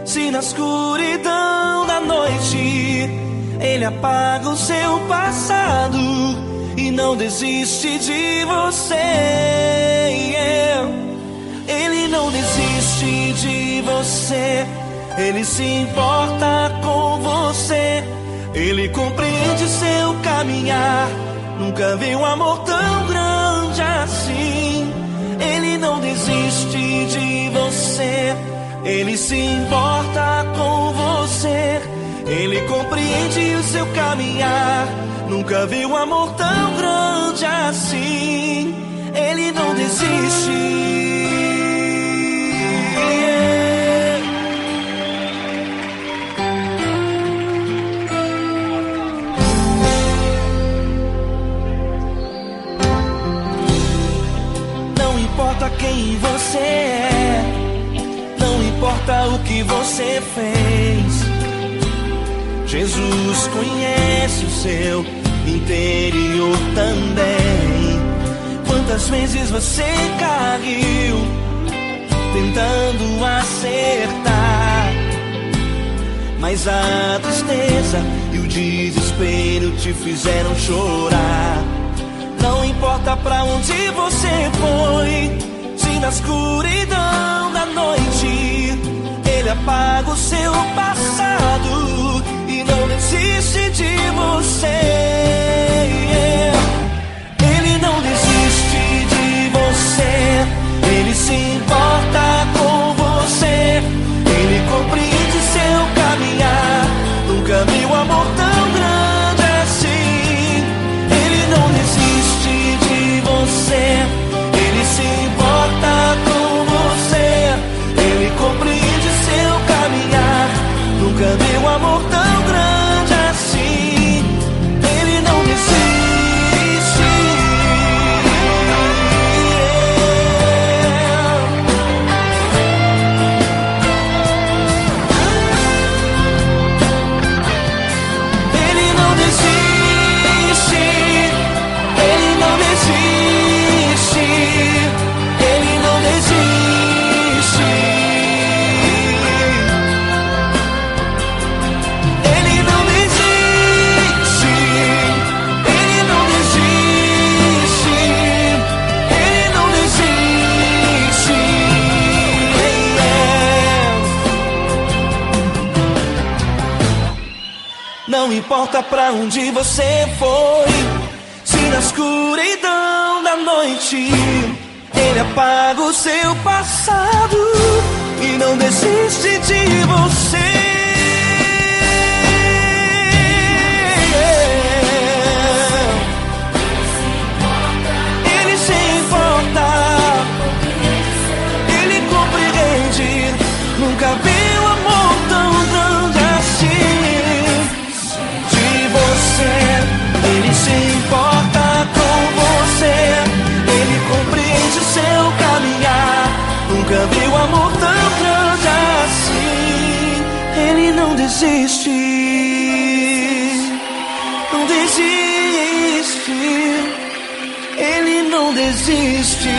[SPEAKER 3] se na escuridão da noite ele apaga o seu passado e não desiste de você. Ele não desiste de você, ele se importa com você, ele compreende seu caminhar. Nunca vi um amor tão grande assim. Ele não desiste de você, ele se importa com você, ele compreende o seu caminhar. Nunca vi um amor tão grande assim. Ele não desiste. Não importa quem você é, não importa o que você fez, Jesus conhece o seu interior também. Quantas vezes você caiu tentando acertar, mas a tristeza e o desespero te fizeram chorar. Não importa pra onde você foi, se na escuridão da noite ele apaga o seu passado e não desiste de você. Ele não desiste de você, ele se importa com você, ele compreende seu caminhar. Nunca vi um amor tão grande assim. Ele não desiste de você, ele se importa com você, ele compreende seu caminhar. Nunca vi um amor tão grande assim. Ele não desiste. Ele não desiste. Ele não desiste. Ele não desiste. Ele não desiste. Ele não desiste. Ele não desiste. Não importa pra onde você foi, se na escuridão da noite ele apaga o seu passado e não desiste de você. Ele se importa, ele compreende. Nunca vi um amor tão grande assim. De você, ele se importa com você, ele compreende seu caminhar. Nunca vi um amor tão grande assim. Ele não desiste, não desiste, ele não desiste.